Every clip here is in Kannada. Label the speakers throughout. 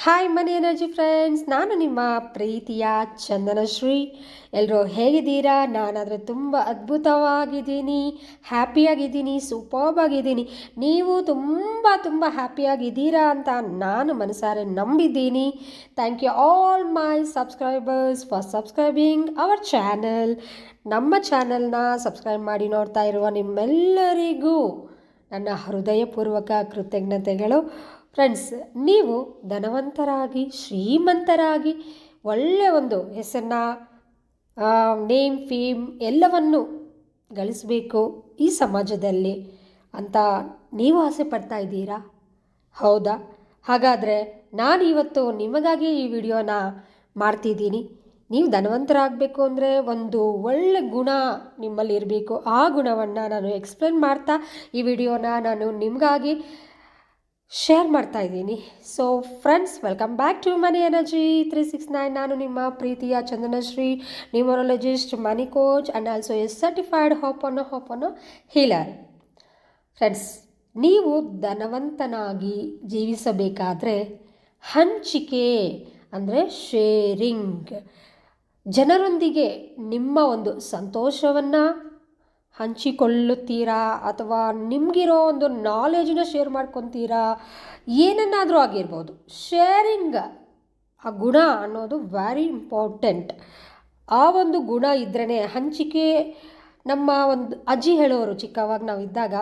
Speaker 1: ಹಾಯ್ ಮನಿ ಎನರ್ಜಿ ಫ್ರೆಂಡ್ಸ್, ನಾನು ನಿಮ್ಮ ಪ್ರೀತಿಯ ಚಂದನಶ್ರೀ. ಎಲ್ಲರೂ ಹೇಗಿದ್ದೀರಾ? ನಾನಾದರೆ ತುಂಬ ಅದ್ಭುತವಾಗಿದ್ದೀನಿ, ಹ್ಯಾಪಿಯಾಗಿದ್ದೀನಿ, ಸೂಪರ್ಬ್ ಆಗಿದ್ದೀನಿ. ನೀವು ತುಂಬ ತುಂಬ ಹ್ಯಾಪಿಯಾಗಿದ್ದೀರಾ ಅಂತ ನಾನು ಮನಸಾರೆ ನಂಬಿದ್ದೀನಿ. Thank you all my subscribers for subscribing our channel. ನಮ್ಮ ಚಾನಲ್ನ ಸಬ್ಸ್ಕ್ರೈಬ್ ಮಾಡಿ ನೋಡ್ತಾ ಇರುವ ನಿಮ್ಮೆಲ್ಲರಿಗೂ ನನ್ನ ಹೃದಯಪೂರ್ವಕ ಕೃತಜ್ಞತೆಗಳು. ಫ್ರೆಂಡ್ಸ್, ನೀವು ಧನವಂತರಾಗಿ ಶ್ರೀಮಂತರಾಗಿ ಒಳ್ಳೆಯ ಒಂದು ಹೆಸರನ್ನ, ನೇಮ್, ಫೇಮ್ ಎಲ್ಲವನ್ನು ಗಳಿಸಬೇಕು ಈ ಸಮಾಜದಲ್ಲಿ ಅಂತ ನೀವು ಆಸೆ ಪಡ್ತಾ ಇದ್ದೀರಾ? ಹೌದಾ? ಹಾಗಾದರೆ ನಾನು ಇವತ್ತು ನಿಮಗಾಗಿ ಈ ವಿಡಿಯೋನ ಮಾಡ್ತಿದ್ದೀನಿ. ನೀವು ಧನವಂತರಾಗಬೇಕು ಅಂದರೆ ಒಂದು ಒಳ್ಳೆ ಗುಣ ನಿಮ್ಮಲ್ಲಿ ಇರಬೇಕು. ಆ ಗುಣವನ್ನು ನಾನು ಎಕ್ಸ್ಪ್ಲೇನ್ ಮಾಡ್ತಾ ಈ ವಿಡಿಯೋನ ನಾನು ನಿಮಗಾಗಿ ಶೇರ್ ಮಾಡ್ತಾ ಇದ್ದೀನಿ. So friends, welcome back to money energy 369. ನಾನು ನಿಮ್ಮ ಪ್ರೀತಿಯ Chandanashree, numerologist, money coach and also a certified ಹೋಪನೋ ಹೀಲರ್. ಫ್ರೆಂಡ್ಸ್, ನೀವು ಧನವಂತನಾಗಿ ಜೀವಿಸಬೇಕಾದ್ರೆ ಹಂಚಿಕೆ ಅಂದರೆ ಶೇರಿಂಗ್, ಜನರೊಂದಿಗೆ ನಿಮ್ಮ ಒಂದು ಸಂತೋಷವನ್ನು ಹಂಚಿಕೊಳ್ಳುತ್ತೀರಾ ಅಥವಾ ನಿಮಗಿರೋ ಒಂದು ನಾಲೆಜನ್ನ ಶೇರ್ ಮಾಡ್ಕೊತೀರಾ? ಏನನ್ನಾದರೂ ಆಗಿರ್ಬೋದು. ಶೇರಿಂಗ್ ಆ ಗುಣ ಅನ್ನೋದು ವೆರಿ ಇಂಪಾರ್ಟೆಂಟ್. ಆ ಒಂದು ಗುಣ ಇದ್ರೇ ಹಂಚಿಕೆ. ನಮ್ಮ ಒಂದು ಅಜ್ಜಿ ಹೇಳೋರು, ಚಿಕ್ಕವಾಗ ನಾವು ಇದ್ದಾಗ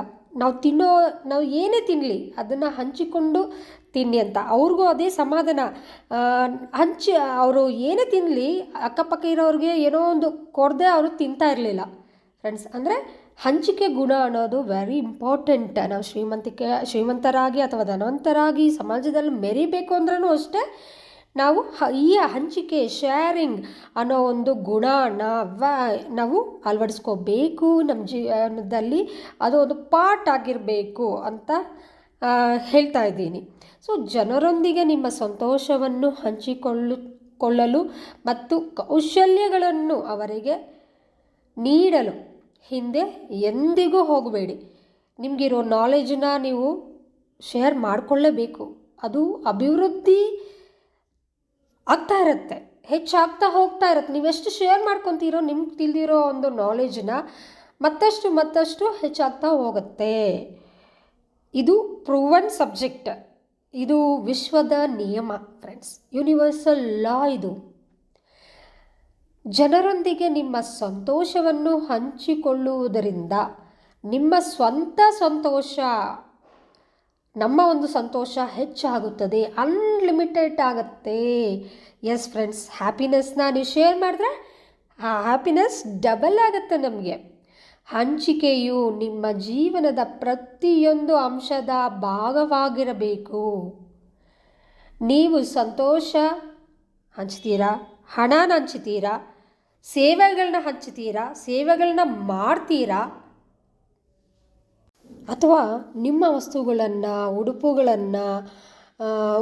Speaker 1: ನಾವು ಏನೇ ತಿನ್ನಲಿ ಅದನ್ನು ಹಂಚಿಕೊಂಡು ತಿನ್ನಿ ಅಂತ. ಅವ್ರಿಗೂ ಅದೇ ಸಮಾಧಾನ. ಅವರು ಏನೇ ತಿನ್ನಲಿ ಅಕ್ಕಪಕ್ಕ ಇರೋರಿಗೆ ಏನೋ ಒಂದು ಕೊಡದೆ ಅವರು ತಿಂತಾ ಇರಲಿಲ್ಲ. ಫ್ರೆಂಡ್ಸ್, ಅಂದರೆ ಹಂಚಿಕೆ ಗುಣ ಅನ್ನೋದು ವೆರಿ ಇಂಪಾರ್ಟೆಂಟ್. ನಾವು ಶ್ರೀಮಂತರಾಗಿ ಅಥವಾ ಧನವಂತರಾಗಿ ಸಮಾಜದಲ್ಲಿ ಮೆರಿಬೇಕು ಅಂದ್ರೂ ಅಷ್ಟೇ, ನಾವು ಈ ಹಂಚಿಕೆ ಶೇರಿಂಗ್ ಅನ್ನೋ ಒಂದು ಗುಣನ ನಾವು ಅಳವಡಿಸ್ಕೋಬೇಕು ನಮ್ಮ ಜೀವನದಲ್ಲಿ. ಅದು ಒಂದು ಪಾರ್ಟ್ ಆಗಿರಬೇಕು ಅಂತ ಹೇಳ್ತಾ ಇದ್ದೀನಿ. ಸೊ ಜನರೊಂದಿಗೆ ನಿಮ್ಮ ಸಂತೋಷವನ್ನು ಹಂಚಿಕೊಳ್ಳಲು ಮತ್ತು ಕೌಶಲ್ಯಗಳನ್ನು ಅವರಿಗೆ ನೀಡಲು ಹಿಂದೆ ಎಂದಿಗೂ ಹೋಗಬೇಡಿ. ನಿಮಗಿರೋ ನಾಲೆಜನ್ನ ನೀವು ಶೇರ್ ಮಾಡಿಕೊಳ್ಳೇಬೇಕು. ಅದು ಅಭಿವೃದ್ಧಿ ಆಗ್ತಾ ಇರುತ್ತೆ, ಹೆಚ್ಚಾಗ್ತಾ ಹೋಗ್ತಾ ಇರುತ್ತೆ. ನೀವೆಷ್ಟು ಶೇರ್ ಮಾಡ್ಕೊತೀರೋ ನಿಮ್ಗೆ ತಿಳಿದಿರೋ ಒಂದು ನಾಲೆಜನ್ನ ಮತ್ತಷ್ಟು ಹೆಚ್ಚಾಗ್ತಾ ಹೋಗುತ್ತೆ. ಇದು ಪ್ರೂವನ್ ಸಬ್ಜೆಕ್ಟ್. ಇದು ವಿಶ್ವದ ನಿಯಮ ಫ್ರೆಂಡ್ಸ್, ಯೂನಿವರ್ಸಲ್ ಲಾ ಇದು. ಜನರೊಂದಿಗೆ ನಿಮ್ಮ ಸಂತೋಷವನ್ನು ಹಂಚಿಕೊಳ್ಳುವುದರಿಂದ ನಿಮ್ಮ ಸ್ವಂತ ಸಂತೋಷ, ನಮ್ಮ ಒಂದು ಸಂತೋಷ ಹೆಚ್ಚಾಗುತ್ತದೆ, ಅನ್ಲಿಮಿಟೆಡ್ ಆಗುತ್ತೆ. ಎಸ್ ಫ್ರೆಂಡ್ಸ್, ಹ್ಯಾಪಿನೆಸ್ನ ನೀವು ಶೇರ್ ಮಾಡಿದ್ರೆ ಆ ಹ್ಯಾಪಿನೆಸ್ ಡಬಲ್ ಆಗುತ್ತೆ ನಮಗೆ. ಹಂಚಿಕೆಯು ನಿಮ್ಮ ಜೀವನದ ಪ್ರತಿಯೊಂದು ಅಂಶದ ಭಾಗವಾಗಿರಬೇಕು. ನೀವು ಸಂತೋಷ ಹಂಚ್ತೀರಾ, ಹಣನ ಹಂಚ್ತೀರಾ, ಸೇವೆಗಳನ್ನ ಹಂಚ್ತೀರಾ, ಸೇವೆಗಳನ್ನ ಮಾಡ್ತೀರಾ, ಅಥವಾ ನಿಮ್ಮ ವಸ್ತುಗಳನ್ನು, ಉಡುಪುಗಳನ್ನು,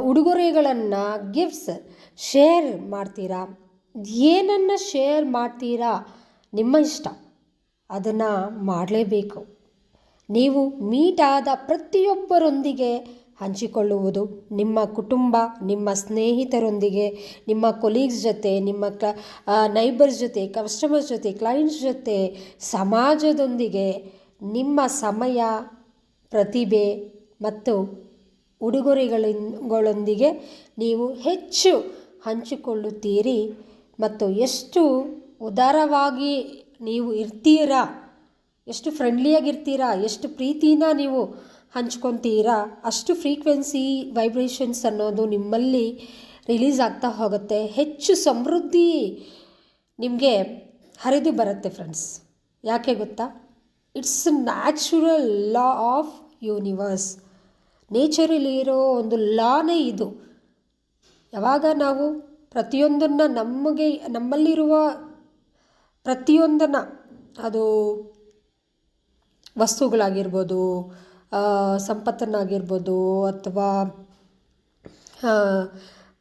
Speaker 1: ಉಡುಗೊರೆಗಳನ್ನು, ಗಿಫ್ಟ್ಸ್ ಶೇರ್ ಮಾಡ್ತೀರಾ? ಏನನ್ನು ಶೇರ್ ಮಾಡ್ತೀರಾ ನಿಮ್ಮ ಇಷ್ಟ, ಅದನ್ನು ಮಾಡಲೇಬೇಕು. ನೀವು ಮೀಟ್ ಆದ ಪ್ರತಿಯೊಬ್ಬರೊಂದಿಗೆ ಹಂಚಿಕೊಳ್ಳುವುದು, ನಿಮ್ಮ ಕುಟುಂಬ, ನಿಮ್ಮ ಸ್ನೇಹಿತರೊಂದಿಗೆ, ನಿಮ್ಮ ಕೊಲೀಗ್ಸ್ ಜೊತೆ, ನಿಮ್ಮ ನೈಬರ್ಸ್ ಜೊತೆ, ಕಸ್ಟಮರ್ಸ್ ಜೊತೆ, ಕ್ಲೈಂಟ್ಸ್ ಜೊತೆ, ಸಮಾಜದೊಂದಿಗೆ ನಿಮ್ಮ ಸಮಯ, ಪ್ರತಿಭೆ ಮತ್ತು ಉಡುಗೊರೆಗಳೊಂದಿಗೆ ನೀವು ಹೆಚ್ಚು ಹಂಚಿಕೊಳ್ಳುತ್ತೀರಿ. ಮತ್ತು ಎಷ್ಟು ಉದಾರವಾಗಿ ನೀವು ಇರ್ತೀರಾ, ಎಷ್ಟು ಫ್ರೆಂಡ್ಲಿಯಾಗಿರ್ತೀರಾ, ಎಷ್ಟು ಪ್ರೀತಿನ ನೀವು ಹಂಚ್ಕೊತೀರಾ, ಅಷ್ಟು ಫ್ರೀಕ್ವೆನ್ಸಿ ವೈಬ್ರೇಷನ್ಸ್ ಅನ್ನೋದು ನಿಮ್ಮಲ್ಲಿ ರಿಲೀಸ್ ಆಗ್ತಾ ಹೋಗುತ್ತೆ. ಹೆಚ್ಚು ಸಮೃದ್ಧಿ ನಿಮಗೆ ಹರಿದು ಬರುತ್ತೆ ಫ್ರೆಂಡ್ಸ್. ಯಾಕೆ ಗೊತ್ತಾ? It's natural law of universe. ನೇಚರಲ್ಲಿ ಇರೋ ಒಂದು ಲಾನೇ ಇದು. ಯಾವಾಗ ನಾವು ಪ್ರತಿಯೊಂದನ್ನು ನಮ್ಮಲ್ಲಿರುವ ಪ್ರತಿಯೊಂದನ್ನು, ಅದು ವಸ್ತುಗಳಾಗಿರ್ಬೋದು, ಸಂಪತ್ತನ್ನಾಗಿರ್ಬೋದು, ಅಥವಾ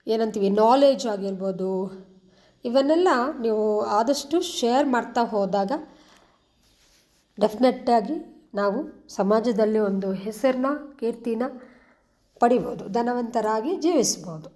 Speaker 1: ಏನಂತೀವಿ ನಾಲೆಜ್ ಆಗಿರ್ಬೋದು, ಇವನ್ನೆಲ್ಲ ನೀವು ಆದಷ್ಟು ಶೇರ್ ಮಾಡ್ತಾ ಹೋದಾಗ ಡೆಫಿನೆಟ್ಟಾಗಿ ನಾವು ಸಮಾಜದಲ್ಲಿ ಒಂದು ಹೆಸರನ್ನ, ಕೀರ್ತಿನ ಪಡಿಬೋದು, ಧನವಂತರಾಗಿ ಜೀವಿಸ್ಬೋದು.